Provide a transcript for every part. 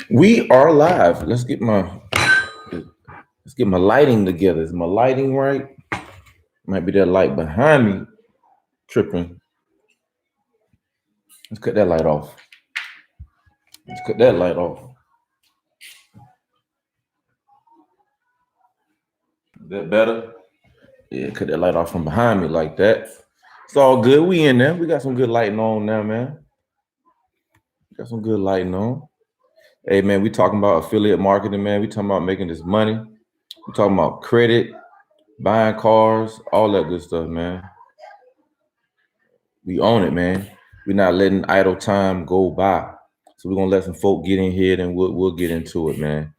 We are live. Let's get my lighting together. Is my lighting right? Might be that light behind me tripping. Let's cut that light off. Let's cut that light off. Is that better? Yeah, cut that light off from behind me like that. It's all good. We in there. We got some good lighting on now, man. Got some good lighting on. Hey, man, we talking about affiliate marketing, man. We talking about making this money. We talking about credit, buying cars, all that good stuff, man. We own it, man. We're not letting idle time go by. So we're gonna let some folk get in here, and we'll get into it, man.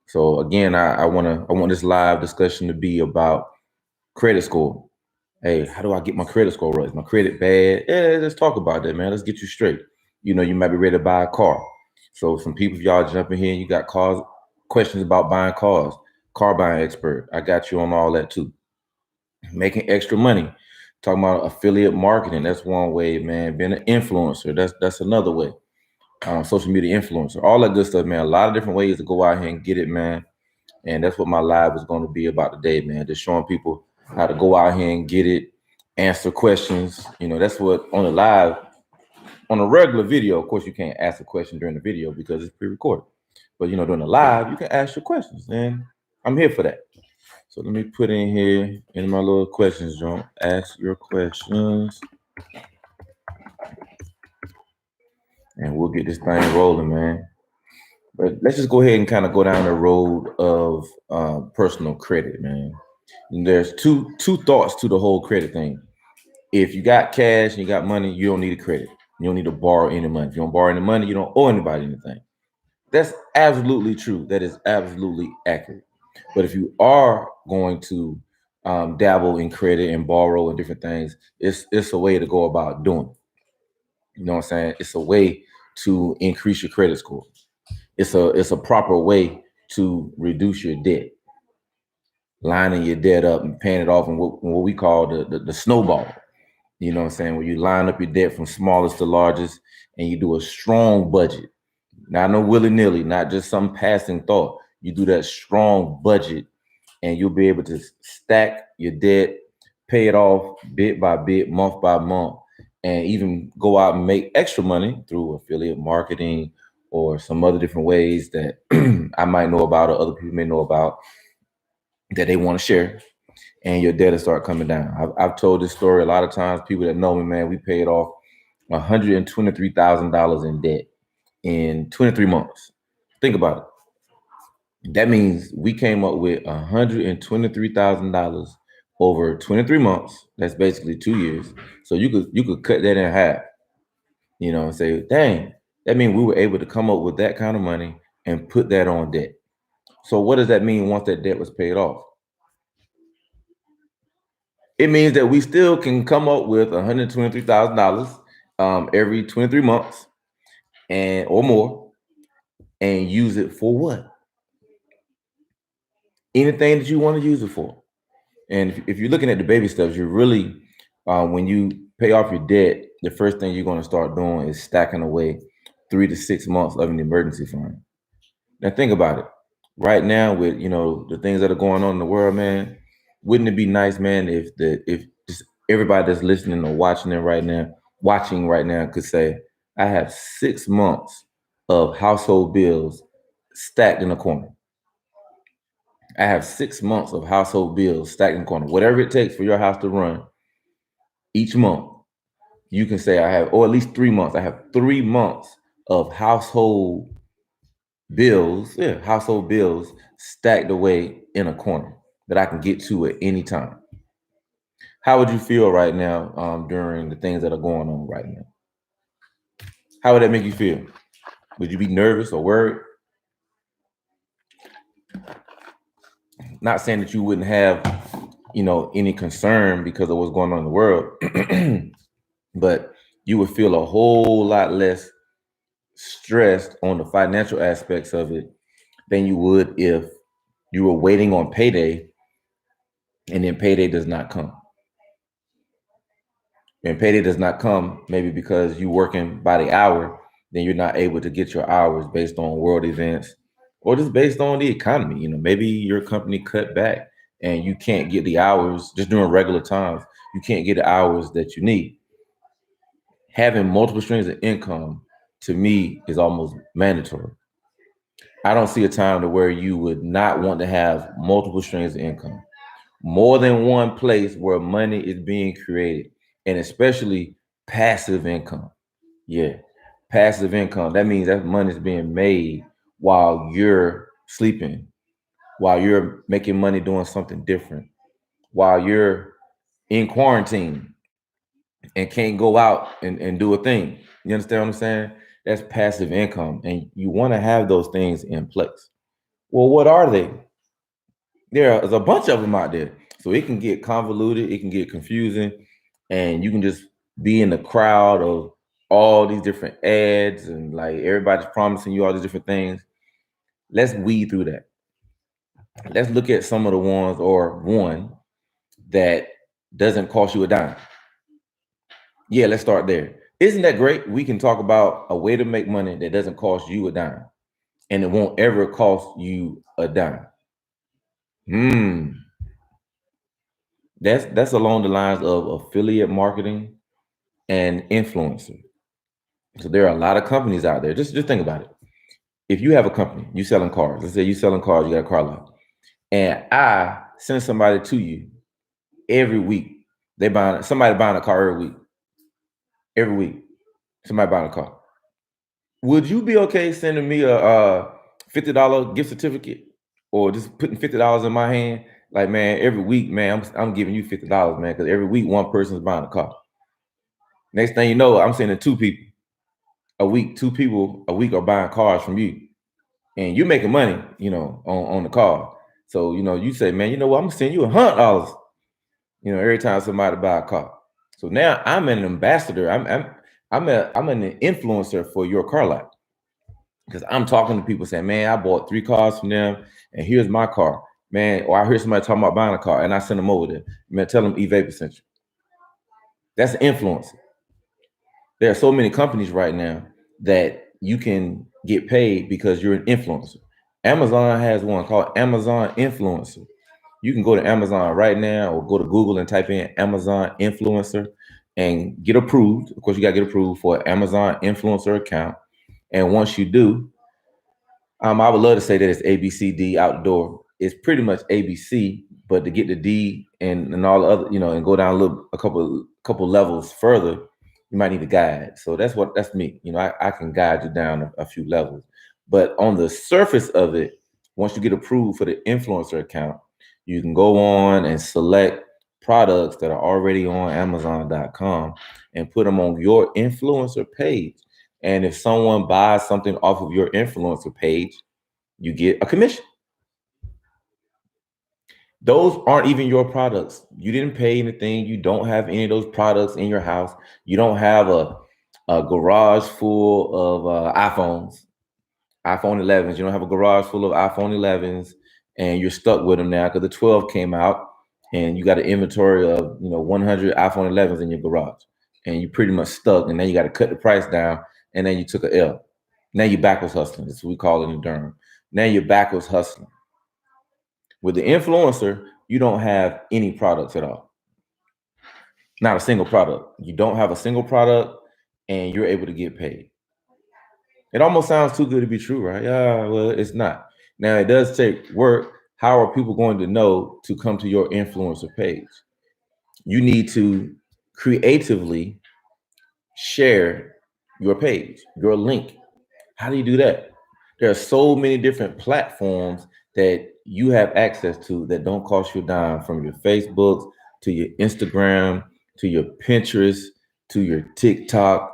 So again, I want this live discussion to be about credit score. Hey, how do I get my credit score right? Is my credit bad? Yeah, let's talk about that, man. Let's get you straight. You might be ready to buy a car. So some people, if y'all jump in here and you got cars, questions about buying cars, car buying expert. I got you on all that too. Making extra money. Talking about affiliate marketing. That's one way, man. Being an influencer. That's another way. Social media influencer. All that good stuff, man. A lot of different ways to go out here and get it, man. And that's what my live is going to be about today, man. Just showing people how to go out here and get it, answer questions. That's what on the live, on a regular video, of course, you can't ask a question during the video because it's pre-recorded. But during the live, you can ask your questions, and I'm here for that. So let me put in here in my little questions, John. Ask your questions. And we'll get this thing rolling, man. But let's just go ahead and kind of go down the road of personal credit, man. And there's two thoughts to the whole credit thing. If you got cash and you got money, you don't need a credit. You don't need to borrow any money. If you don't borrow any money, you don't owe anybody anything. That's absolutely true. That is absolutely accurate. But if you are going to dabble in credit and borrow and different things, it's a way to go about doing it. You know what I'm saying? It's a way to increase your credit score. It's a proper way to reduce your debt, lining your debt up and paying it off in what we call the snowball. You know what I'm saying? Where you line up your debt from smallest to largest and you do a strong budget. Not no willy-nilly, not just some passing thought. You do that strong budget and you'll be able to stack your debt, pay it off bit by bit, month by month, and even go out and make extra money through affiliate marketing or some other different ways that I might know about or other people may know about that they want to share, and your debt will start coming down. I've told this story a lot of times. People that know me, man, we paid off $123,000 in debt in 23 months. Think about it. That means we came up with $123,000 over 23 months. That's basically 2 years. So you could cut that in half, and say, dang, that means we were able to come up with that kind of money and put that on debt. So what does that mean once that debt was paid off? It means that we still can come up with $123,000 every 23 months and or more, and use it for what? Anything that you want to use it for. And if you're looking at the baby steps, you're really, when you pay off your debt, the first thing you're going to start doing is stacking away 3 to 6 months of an emergency fund. Now think about it. Right now, with the things that are going on in the world, man, wouldn't it be nice, man, if just everybody that's listening or watching right now could say, I have 6 months of household bills stacked in a corner. I have 6 months of household bills stacked in the corner. Whatever it takes for your house to run each month, you can say I have, or at least 3 months. I have 3 months of household bills stacked away in a corner that I can get to at any time. How would you feel right now during the things that are going on right now? How would that make you feel? Would you be nervous or worried? Not saying that you wouldn't have, any concern because of what's going on in the world, but you would feel a whole lot less stressed on the financial aspects of it than you would if you were waiting on payday and then payday does not come. And payday does not come maybe because you're working by the hour, then you're not able to get your hours based on world events or just based on the economy. Maybe your company cut back and you can't get the hours just during regular times. You can't get the hours that you need. Having multiple streams of income to me is almost mandatory. I don't see a time to where you would not want to have multiple streams of income, more than one place where money is being created, and especially passive income. Yeah, passive income. That means that money is being made while you're sleeping, while you're making money doing something different, while you're in quarantine and can't go out and do a thing. You understand what I'm saying? That's passive income. And you want to have those things in place. Well, what are they? There's a bunch of them out there. So it can get convoluted, it can get confusing, and you can just be in the crowd of all these different ads and like everybody's promising you all these different things. Let's weed through that. Let's look at some of the ones or one that doesn't cost you a dime. Yeah, let's start there. Isn't that great? We can talk about a way to make money that doesn't cost you a dime and it won't ever cost you a dime. That's along the lines of affiliate marketing and influencer. So there are a lot of companies out there. Just think about it. If you have a company, you selling cars. Let's say you selling cars, you got a car lot, and I send somebody to you every week. Somebody buying a car every week. Every week, somebody buying a car. Would you be okay sending me a $50 gift certificate, or just putting $50 in my hand? Like, man, every week, man, I'm giving you $50, man, because every week one person's buying a car. Next thing you know, I'm sending two people a week. Two people a week are buying cars from you, and you're making money, on the car. So you say, man, you know what? I'm gonna send you $100, every time somebody buy a car. So now I'm an ambassador. I'm an influencer for your car lot. Because I'm talking to people saying, man, I bought 3 cars from them, and here's my car, man. Or I hear somebody talking about buying a car, and I send them over there. Man, tell them EVapors sent you. That's an influencer. There are so many companies right now that you can get paid because you're an influencer. Amazon has one called Amazon Influencer. You can go to Amazon right now or go to Google and type in Amazon Influencer and get approved. Of course, you got to get approved for an Amazon Influencer account. And once you do, I would love to say that it's ABCD outdoor. It's pretty much ABC, but to get the D and all the other, and go down a couple levels further, you might need a guide. So that's me. I can guide you down a few levels. But on the surface of it, once you get approved for the influencer account, you can go on and select products that are already on Amazon.com and put them on your influencer page. And if someone buys something off of your influencer page, you get a commission. Those aren't even your products. You didn't pay anything. You don't have any of those products in your house. You don't have a garage full of iPhones, iPhone 11s. You don't have a garage full of iPhone 11s, and you're stuck with them now because the 12 came out, and you got an inventory of 100 iPhone 11s in your garage, and you're pretty much stuck. And then you got to cut the price down, and then you took a L. Now you're backwards hustling. That's what we call it in Durham. Now you're backwards hustling. With the influencer, you don't have any products at all. Not a single product. You don't have a single product, and you're able to get paid. It almost sounds too good to be true, right? Yeah, well, it's not. Now, it does take work. How are people going to know to come to your influencer page? You need to creatively share your page, your link. How do you do that? There are so many different platforms that you have access to that don't cost you a dime, from your Facebook to your Instagram to your Pinterest to your TikTok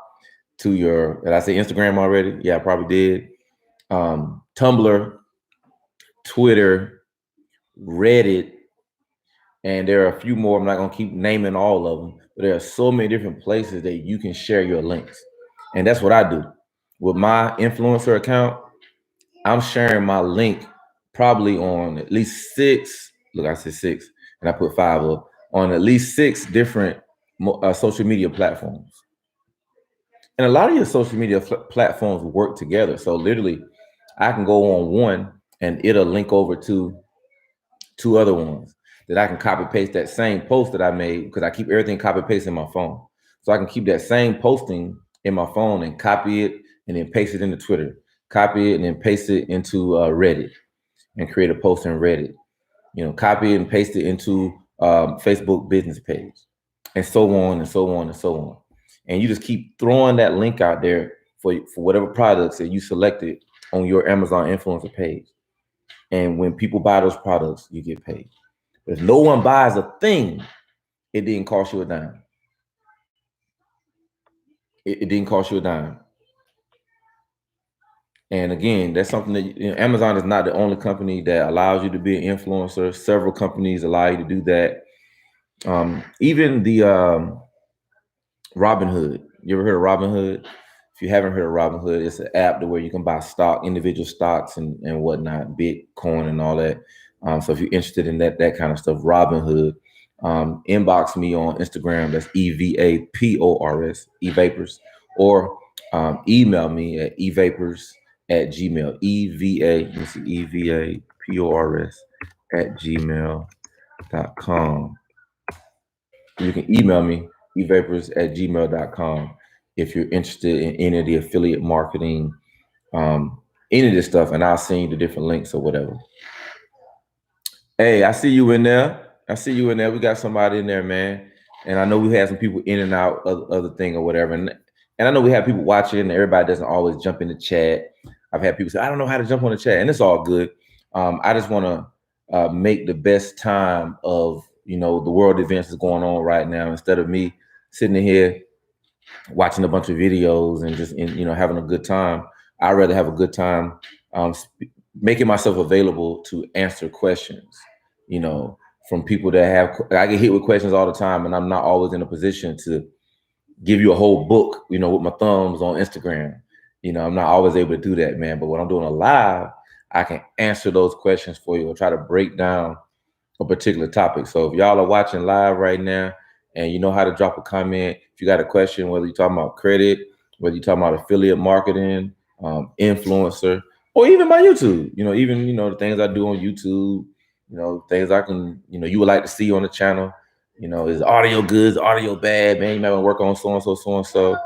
to your, did I say Instagram already? Yeah, I probably did. Tumblr, Twitter, Reddit, and there are a few more. I'm not going to keep naming all of them, but there are so many different places that you can share your links. And that's what I do. With my influencer account, I'm sharing my link probably on at least 6. Look, I said 6, and I put 5 up on at least 6 different social media platforms. And a lot of your social media platforms work together. So literally, I can go on one and it'll link over to two other ones that I can copy paste that same post that I made, because I keep everything copy paste in my phone. So I can keep that same posting in my phone and copy it and then paste it into Twitter, copy it and then paste it into Reddit and create a post in Reddit. Copy it and paste it into Facebook business page, and so on and so on and so on. And you just keep throwing that link out there for whatever products that you selected on your Amazon influencer page. And when people buy those products, you get paid. But if no one buys a thing, it didn't cost you a dime. It didn't cost you a dime. And again, that's something that Amazon is not the only company that allows you to be an influencer. Several companies allow you to do that. Even the Robinhood. You ever heard of Robinhood? If you haven't heard of Robinhood, it's an app where you can buy individual stocks and whatnot, Bitcoin and all that. So if you're interested in that kind of stuff, Robinhood, inbox me on Instagram. That's EVapors, EVapors, or email me at EVapors@gmail. EVapors@gmail.com. You can email me, EVapors@gmail.com, if you're interested in any of the affiliate marketing, any of this stuff, and I'll send you the different links or whatever. Hey, I see you in there. We got somebody in there, man. And I know we had some people in and out of the thing or whatever. And I know we have people watching, and everybody doesn't always jump in the chat. I've had people say, I don't know how to jump on the chat, and it's all good. I just want to make the best time of the world events that's going on right now, instead of me sitting in here watching a bunch of videos and just having a good time. I'd rather have a good time making myself available to answer questions, from people that I get hit with questions all the time, and I'm not always in a position to give you a whole book, with my thumbs on Instagram. I'm not always able to do that, man. But when I'm doing a live, I can answer those questions for you or try to break down a particular topic. So if y'all are watching live right now and you know how to drop a comment, if you got a question, whether you're talking about credit, whether you're talking about affiliate marketing, influencer, or even my YouTube, even the things I do on YouTube, things I can, you would like to see on the channel, is audio good, is audio bad, man, you might want to work on so and so.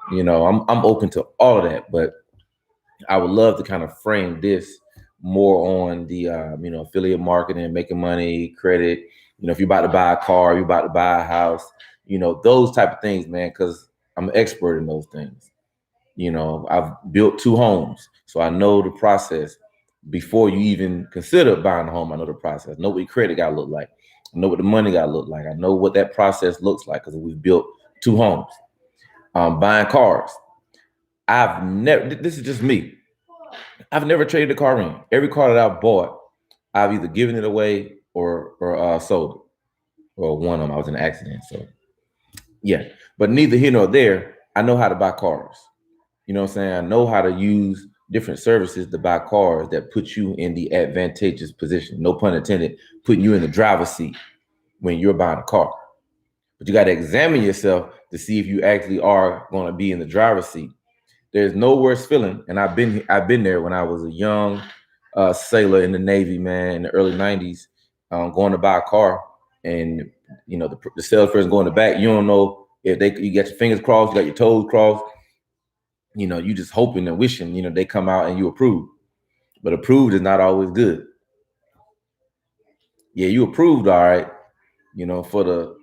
I'm open to all of that, but I would love to kind of frame this more on the affiliate marketing, making money, credit. If you're about to buy a car, you're about to buy a house, those type of things, man, because I'm an expert in those things. I've built 2 homes, so I know the process. Before you even consider buying a home, I know the process. I know what your credit got to look like. I know what the money got to look like. I know what that process looks like, because we've built 2 homes. Buying cars. I've never, this is just me. I've never traded a car in. Every car that I've bought, I've either given it away or sold it. Or one of them, I was in an accident. So yeah, but neither here nor there, I know how to buy cars. You know what I'm saying? I know how to use different services to buy cars that put you in the advantageous position. No pun intended, putting you in the driver's seat when you're buying a car. But you got to examine yourself to see if you actually are going to be in the driver's seat. There's no worse feeling, and I've been there when I was a young sailor in the Navy, man, in the early '90s, going to buy a car, and the salesperson going in the back. You don't know if you got your fingers crossed, you got your toes crossed. You just hoping and wishing, they come out and you approve. But approved is not always good. Yeah, you approved, all right.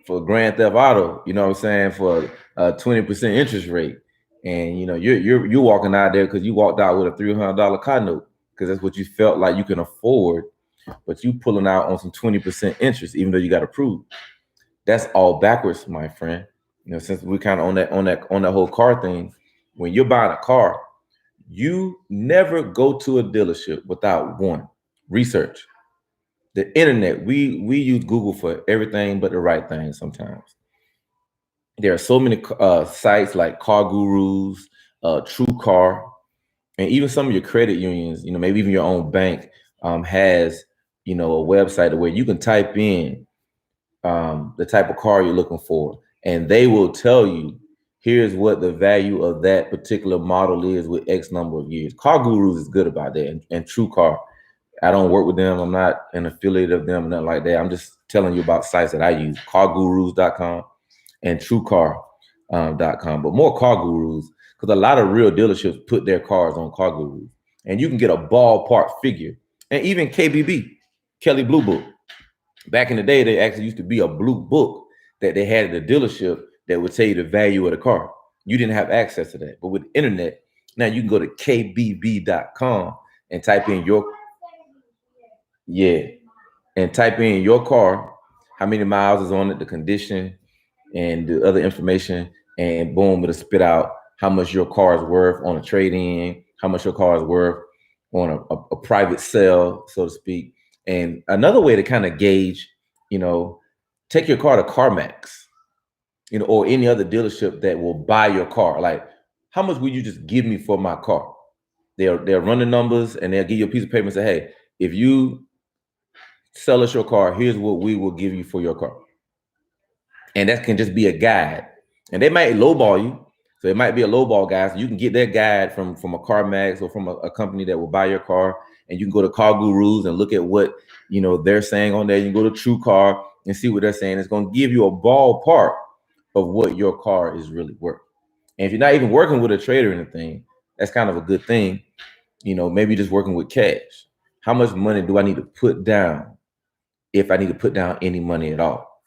For Grand Theft Auto, you know what I'm saying, for a 20% interest rate. And you're walking out there because you walked out with a $300 car note, because that's what you felt like you can afford, but you pulling out on some 20% interest, even though you got approved. That's all backwards, my friend. Since we're kind of on that whole car thing, when you're buying a car, you never go to a dealership without one, research. The internet, we use Google for everything but the right thing sometimes. There are so many sites like Car Gurus, True Car, and even some of your credit unions, maybe even your own bank has, a website where you can type in the type of car you're looking for, and they will tell you, here's what the value of that particular model is with X number of years. Car Gurus is good about that, and True Car. I don't work with them. I'm not an affiliate of them, nothing like that. I'm just telling you about sites that I use, cargurus.com and truecar.com, but more Car Gurus, because a lot of real dealerships put their cars on Car Gurus, and you can get a ballpark figure. And even KBB, Kelly Blue Book. Back in the day, there actually used to be a blue book that they had at the dealership that would tell you the value of the car. You didn't have access to that. But with the internet, now you can go to kbb.com and type in your car, how many miles is on it, the condition, and the other information, and boom, it'll spit out how much your car is worth on a trade-in, how much your car is worth on a private sale, so to speak. And another way to kind of gauge, take your car to CarMax, or any other dealership that will buy your car. Like, how much will you just give me for my car? They'll run the numbers and they'll give you a piece of paper and say, hey, if you sell us your car, here's what we will give you for your car. And that can just be a guide. And they might lowball you. So it might be a lowball guy. So you can get that guide from a CarMax or from a company that will buy your car. And you can go to Car Gurus and look at what they're saying on there. You can go to True Car and see what they're saying. It's going to give you a ballpark of what your car is really worth. And if you're not even working with a trader or anything, that's kind of a good thing. Maybe just working with cash. How much money do I need to put down if I need to put down any money at all?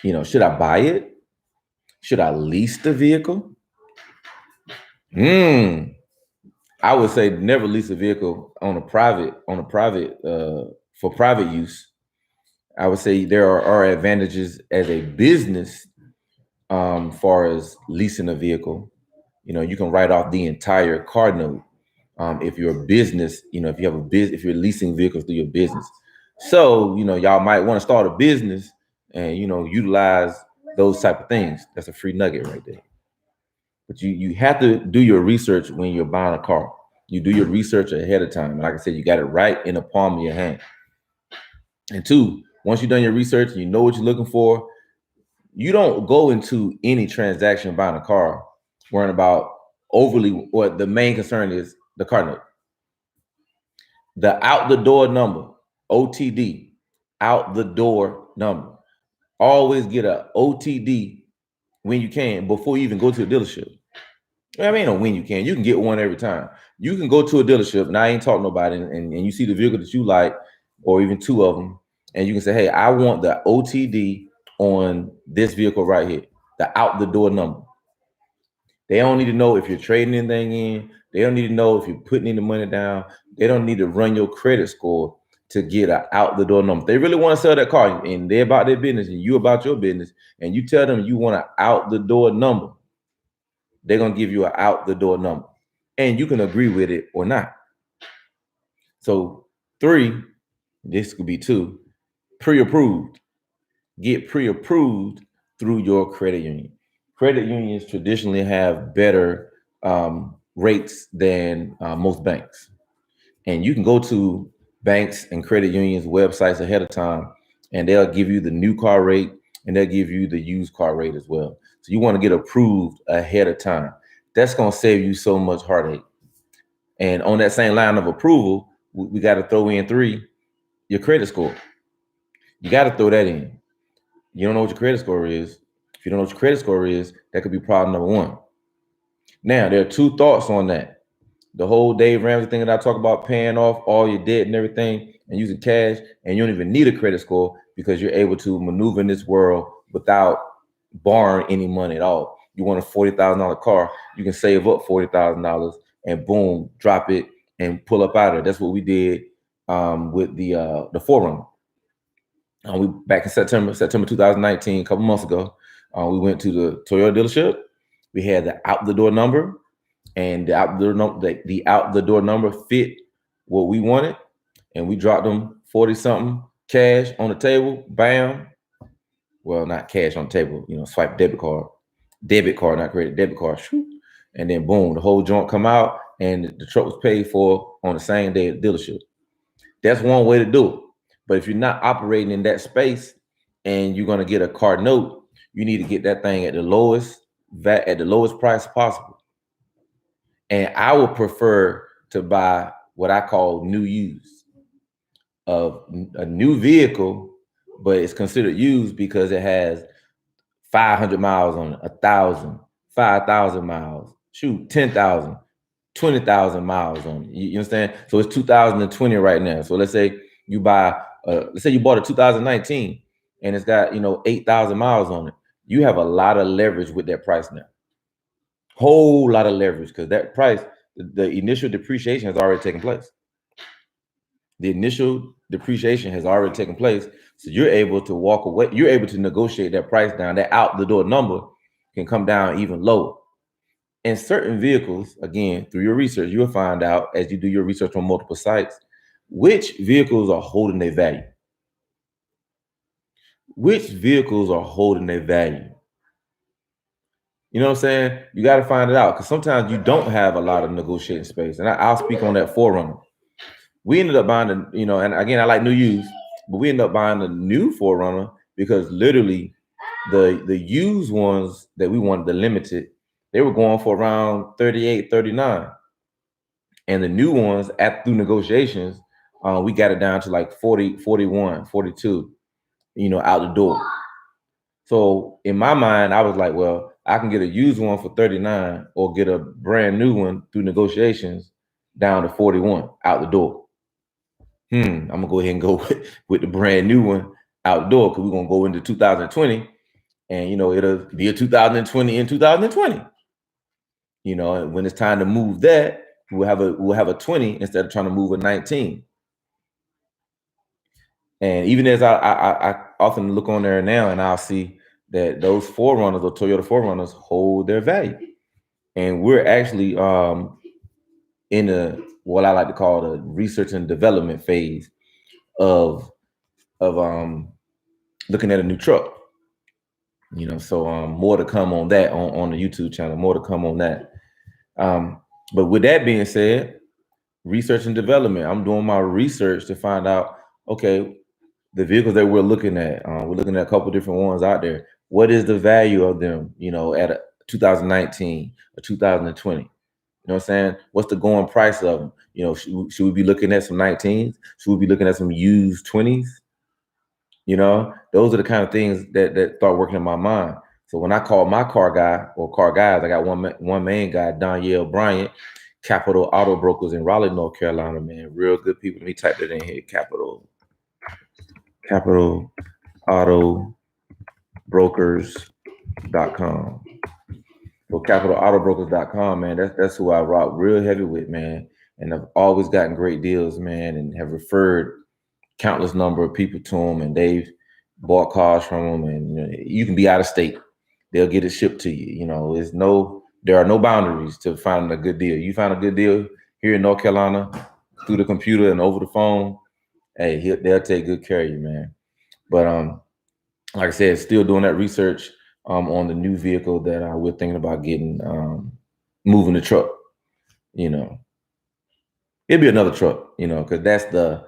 Should I buy it? Should I lease the vehicle? I would say never lease a vehicle for private use. I would say there are advantages as a business, far as leasing a vehicle. You can write off the entire car note. If you're a business, if you have if you're leasing vehicles through your business. So, y'all might want to start a business and, utilize those type of things. That's a free nugget right there. But you have to do your research when you're buying a car. You do your research ahead of time. And like I said, you got it right in the palm of your hand. And two, once you've done your research and you know what you're looking for, you don't go into any transaction buying a car worrying about or the main concern is the car note. The out the door number, OTD, out the door number. Always get a OTD when you can before you even go to a dealership. I mean, when you can get one every time. You can go to a dealership, and I ain't talking nobody, and you see the vehicle that you like, or even two of them, and you can say, hey, I want the OTD on this vehicle right here, the out the door number. They don't need to know if you're trading anything in. They don't need to know if you're putting any money down. They don't need to run your credit score to get an out the door number. They really want to sell that car, and they're about their business, and you about your business, and you tell them you want an out the door number. They're going to give you an out the door number, and you can agree with it or not. So 3, this could be 2, pre-approved. Get pre-approved through your credit union. Credit unions traditionally have better rates than most banks. And you can go to banks and credit unions websites ahead of time, and they'll give you the new car rate and they'll give you the used car rate as well. So you want to get approved ahead of time. That's going to save you so much heartache. And on that same line of approval, we got to throw in 3, your credit score. You got to throw that in. You don't know what your credit score is. If you don't know what your credit score is, that could be problem number 1. Now, there are 2 thoughts on that. The whole Dave Ramsey thing that I talk about, paying off all your debt and everything and using cash, and you don't even need a credit score because you're able to maneuver in this world without borrowing any money at all. You want a $40,000 car, you can save up $40,000 and boom, drop it and pull up out of it. That's what we did with the 4Runner. We back in September 2019, a couple months ago. We went to the Toyota dealership. We had the out the door number, and the out the door number fit what we wanted, and we dropped them 40 something cash on the table. Bam. Well, not cash on the table, swipe debit card, not credit, debit card. Shoot. And then boom, the whole joint come out, and the truck was paid for on the same day at the dealership. That's one way to do it. But if you're not operating in that space and you're going to get a car note, you need to get that thing at the lowest price possible. And I would prefer to buy what I call new used, of a new vehicle, but it's considered used because it has 500 miles on it, 1,000, 5,000 miles, shoot, 10,000, 20,000 miles on it. You understand? So it's 2020 right now. So let's say you buy, let's say you bought a 2019 and it's got, 8,000 miles on it. You have a lot of leverage with that price now. Whole lot of leverage, because that price, the initial depreciation has already taken place. The initial depreciation has already taken place. So you're able to walk away. You're able to negotiate that price down. That out the door number can come down even lower. And certain vehicles, again, through your research, you'll find out as you do your research on multiple sites, which vehicles are holding their value. Which vehicles are holding their value? You know what I'm saying? You got to find it out, because sometimes you don't have a lot of negotiating space. And I'll speak on that forerunner. We ended up buying and again, I like new used, but we ended up buying a new forerunner because literally the used ones that we wanted, the limited, they were going for around 38, 39. And the new ones, through negotiations, we got it down to like 40, 41, 42, out the door. So in my mind, I was like, well, I can get a used one for 39 or get a brand new one through negotiations down to 41 out the door. I'm gonna go ahead and go with the brand new one out the door, because we're gonna go into 2020, and it'll be a 2020 in 2020. And when it's time to move that, we'll have a 20 instead of trying to move a 19. And even as I often look on there now, and I'll see that those forerunners or Toyota forerunners hold their value. And we're actually in what I like to call the research and development phase of looking at a new truck. So more to come on that on the YouTube channel, more to come on that. But with that being said, research and development, I'm doing my research to find out, okay, the vehicles that we're looking at, we're looking at a couple different ones out there. What is the value of them, at a 2019 or 2020? You know what I'm saying? What's the going price of them? Should we be looking at some 19s? Should we be looking at some used 20s? Those are the kind of things that start working in my mind. So when I call my car guy or car guys, I got one main guy, Danielle Bryant, Capital Auto Brokers in Raleigh, North Carolina, man. Real good people. Let me type that in here. Capital Auto Brokers.com. So capitalautogrokers.com, man. That's who I rock real heavy with, man. And I've always gotten great deals, man, and have referred countless number of people to them, and they've bought cars from them. And you can be out of state, they'll get it shipped to you. There are no boundaries to finding a good deal. You find a good deal here in North Carolina through the computer and over the phone, hey, they'll take good care of you, man. But like I said, still doing that research on the new vehicle that we're thinking about getting, moving the truck. It'll be another truck, because that's the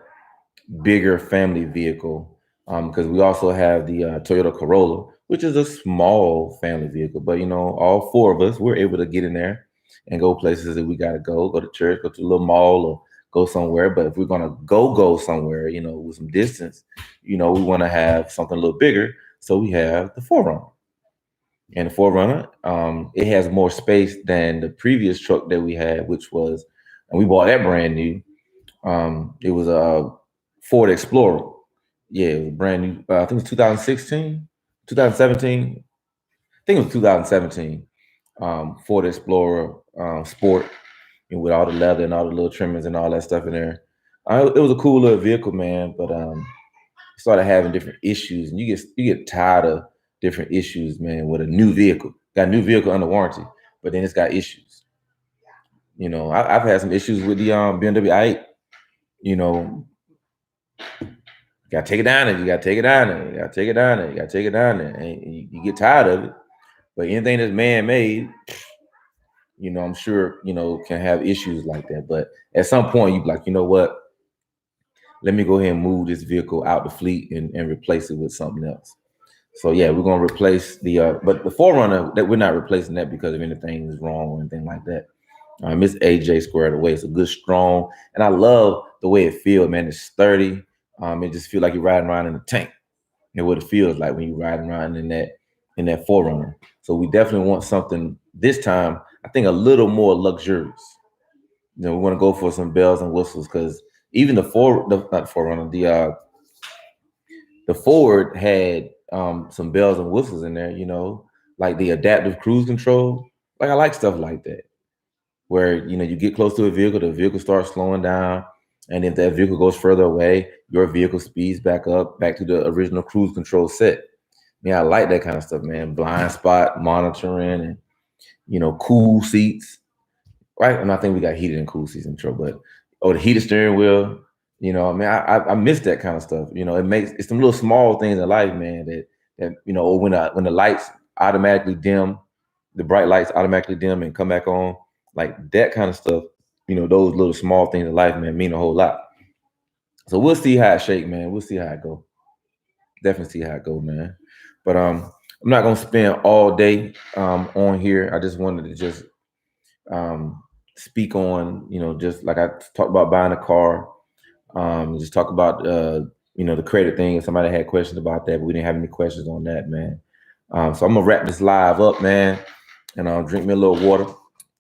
bigger family vehicle. Because we also have the Toyota Corolla, which is a small family vehicle, but all four of us, we're able to get in there and go places that we got to go to church, go to a little mall, or go somewhere. But if we're gonna go somewhere, with some distance, we want to have something a little bigger. So we have the Forerunner. And the Forerunner, it has more space than the previous truck that we had, which was, and we bought that brand new. It was a Ford Explorer. Yeah, it was brand new. I think it was 2016, 2017. I think it was 2017. Ford Explorer Sport, and with all the leather and all the little trimmings and all that stuff in there. It was a cool little vehicle, man. But started having different issues, and you get tired of different issues, man. With a new vehicle, got a new vehicle under warranty, but then it's got issues. I've had some issues with the BMW i8. Got to take it down there. You got to take it down there. You got to take it down there. You got to take it down there, and you get tired of it. But anything that's man-made, I'm sure can have issues like that. But at some point, you be like, you know what? Let me go ahead and move this vehicle out the fleet and replace it with something else. So yeah, we're gonna replace the but the Forerunner, that we're not replacing that because of anything is wrong or anything like that. It's AJ squared away. It's a good, strong, and I love the way it feels, man. It's sturdy. It just feels like you're riding around in a tank, and what it feels like when you're riding around in that Forerunner. So we definitely want something this time. I think a little more luxurious. We want to go for some bells and whistles because even not Forerunner, the Ford had some bells and whistles in there. Like the adaptive cruise control. Like I like stuff like that where you get close to a vehicle, the vehicle starts slowing down, and if that vehicle goes further away, your vehicle speeds back up, back to the original cruise control set. Yeah, I like that kind of stuff, man. Blind spot monitoring and cool seats, right? And I think we got heated and cool seats in the truck, but the heated steering wheel. I miss that kind of stuff. It's some little small things in life, man. That or when the lights automatically dim, the bright lights automatically dim and come back on, like that kind of stuff. Those little small things in life, man, mean a whole lot. So we'll see how it shake, man. We'll see how it go. Definitely see how it go, man. But I'm not gonna spend all day on here. I just wanted to just speak on, just like I talked about buying a car. Just talk about the credit thing. If somebody had questions about that, but we didn't have any questions on that, man. So I'm gonna wrap this live up, man, and I'll drink me a little water.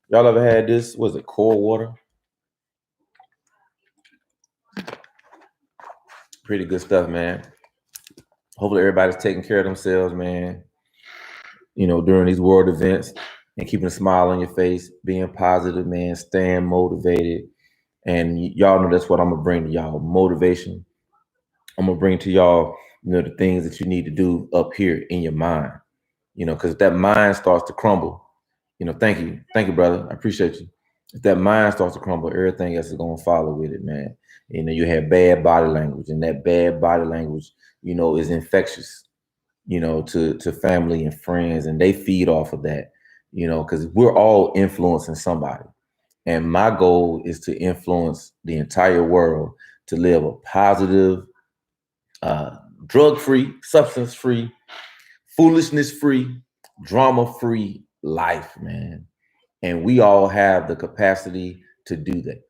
Y'all ever had this? Was it cold water? Pretty good stuff, man. Hopefully everybody's taking care of themselves, man. During these world events and keeping a smile on your face, being positive, man, staying motivated. And y'all know that's what I'm gonna bring to y'all: motivation. I'm gonna bring to y'all, the things that you need to do up here in your mind. Because if that mind starts to crumble, thank you, brother. I appreciate you. If that mind starts to crumble, everything else is gonna follow with it, man. You have bad body language, and that bad body language, is infectious, to family and friends, and they feed off of that, because we're all influencing somebody. And my goal is to influence the entire world to live a positive, drug-free, substance-free, foolishness-free, drama-free life, man. And we all have the capacity to do that.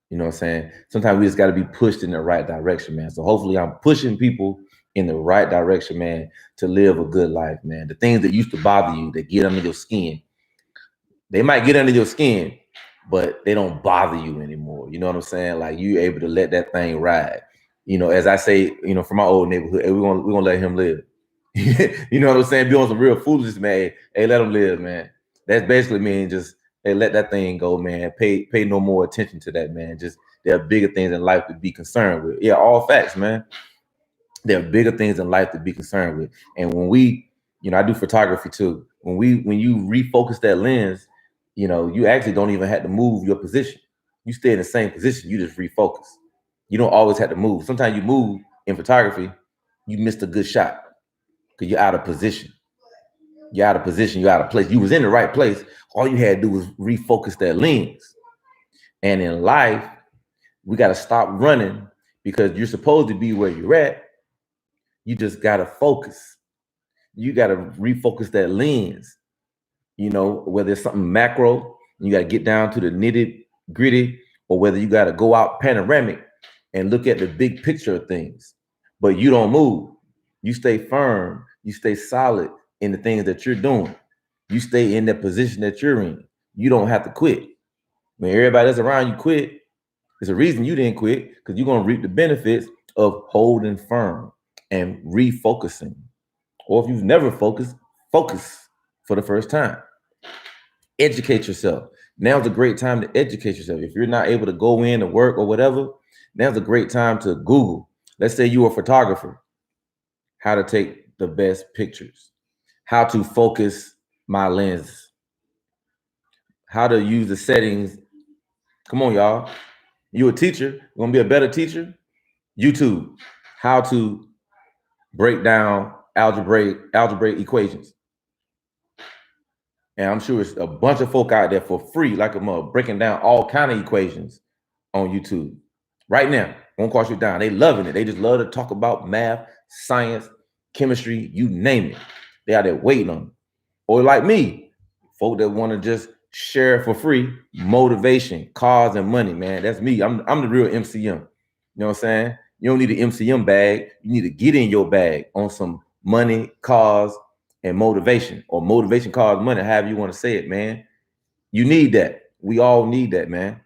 You know what I'm saying? Sometimes we just got to be pushed in the right direction, man. So hopefully I'm pushing people in the right direction, man, to live a good life, man. The things that used to bother you, that get under your skin, they might get under your skin, but they don't bother you anymore. You know what I'm saying? Like you able to let that thing ride. As I say, from my old neighborhood, hey, we're gonna let him live. You know what I'm saying? Be on some real foolishness, man. Hey, let him live, man. That's basically mean just, hey, let that thing go, man. Pay no more attention to that, man. Just there are bigger things in life to be concerned with. Yeah, all facts, man. There are bigger things in life to be concerned with. And when we, I do photography too. When you refocus that lens, you actually don't even have to move your position. You stay in the same position. You just refocus. You don't always have to move. Sometimes you move in photography, you missed a good shot because you're out of position. You're out of position. You're out of place. You was in the right place. All you had to do was refocus that lens. And in life, we got to stop running because you're supposed to be where you're at. You just got to focus. You got to refocus that lens. Whether it's something macro, you got to get down to the nitty gritty, or whether you got to go out panoramic and look at the big picture of things. But you don't move. You stay firm. You stay solid in the things that you're doing. You stay in the position that you're in. You don't have to quit. When everybody that's around you quit, there's a reason you didn't quit, because you're going to reap the benefits of holding firm and refocusing. Or if you've never focused, focus for the first time. Educate yourself. Now's a great time to educate yourself. If you're not able to go in to work or whatever, now's a great time to Google. Let's say you're a photographer. How to take the best pictures. How to focus my lens. How to use the settings. Come on, y'all. You a teacher. You want to be a better teacher? YouTube. How to break down algebraic equations. And I'm sure it's a bunch of folk out there for free, like I'm breaking down all kind of equations on YouTube right now. Won't cost you down. They loving it. They just love to talk about math, science, chemistry, you name it. They out there waiting on you. Or like me, folk that want to just share for free, motivation, cars, and money, man. That's me. I'm the real MCM. You know what I'm saying? You don't need an MCM bag. You need to get in your bag on some money, cars, and motivation, or motivation, cars, money, however you want to say it, man. You need that. We all need that, man.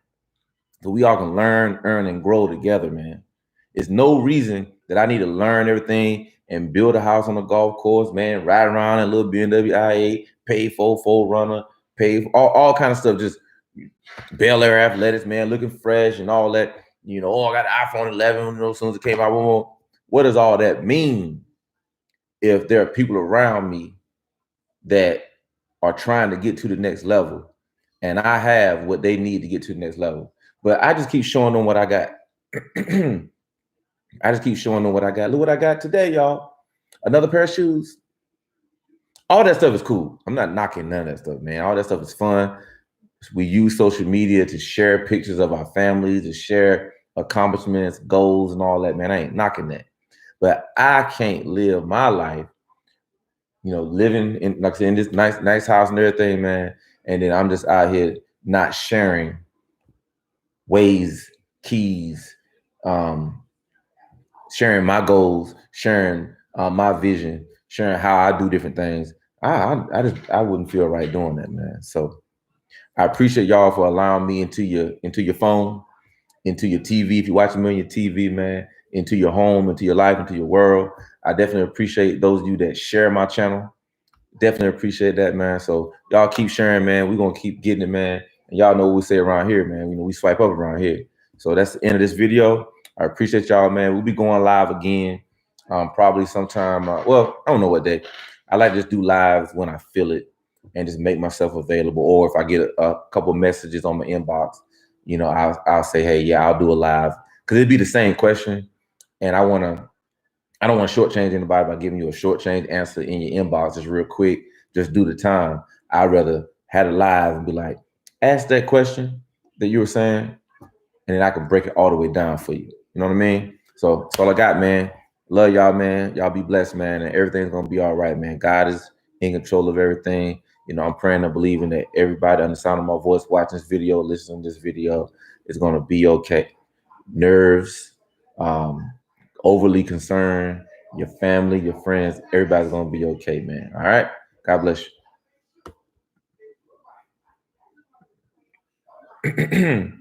So we all can learn, earn, and grow together, man. It's no reason that I need to learn everything and build a house on a golf course, man, ride around in a little BMW IA, pay for runner, pay for all kind of stuff. Just Bel Air Athletics, man, looking fresh and all that. You know, I got an iPhone 11, you know, as soon as it came out. What does all that mean if there are people around me that are trying to get to the next level and I have what they need to get to the next level? But I just keep showing them what I got. I just keep showing them what I got. Look what I got today, y'all. Another pair of shoes. All that stuff is cool. I'm not knocking none of that stuff, man. All that stuff is fun. We use social media to share pictures of our families, to share accomplishments, goals, and all that, man. I ain't knocking that. But I can't live my life, you know, living in, like I said, in this nice house and everything, man. And then I'm just out here not sharing ways, keys, sharing my goals, sharing my vision, sharing how I do different things. I wouldn't feel right doing that, man. So I appreciate y'all for allowing me into your phone, into your TV. If you're watching me on your TV, man, into your home, into your life, into your world. I definitely appreciate those of you that share my channel. Definitely appreciate that, man. So y'all keep sharing, man. We're gonna keep getting it, man. And y'all know what we say around here, man. You know, we swipe up around here. So that's the end of this video. I appreciate y'all, man. We'll be going live again, probably sometime. Well, I don't know what day. I like to just do lives when I feel it and just make myself available. Or if I get a couple messages on my inbox, you know, I'll say, hey, yeah, I'll do a live, because it'd be the same question, and I don't want to shortchange anybody by giving you a shortchange answer in your inbox just real quick, just do the time. I'd rather have it live and be like, ask that question that you were saying, and then I can break it all the way down for you. You know what I mean? So that's all I got, man. Love y'all, man. Y'all be blessed, man, and everything's gonna be all right, man. God is in control of everything. You know, I'm praying and believing that everybody on the sound of my voice watching this video, listening to this video, is gonna be okay. Nerves, overly concerned, your family, your friends, everybody's gonna be okay, man. All right. God bless you.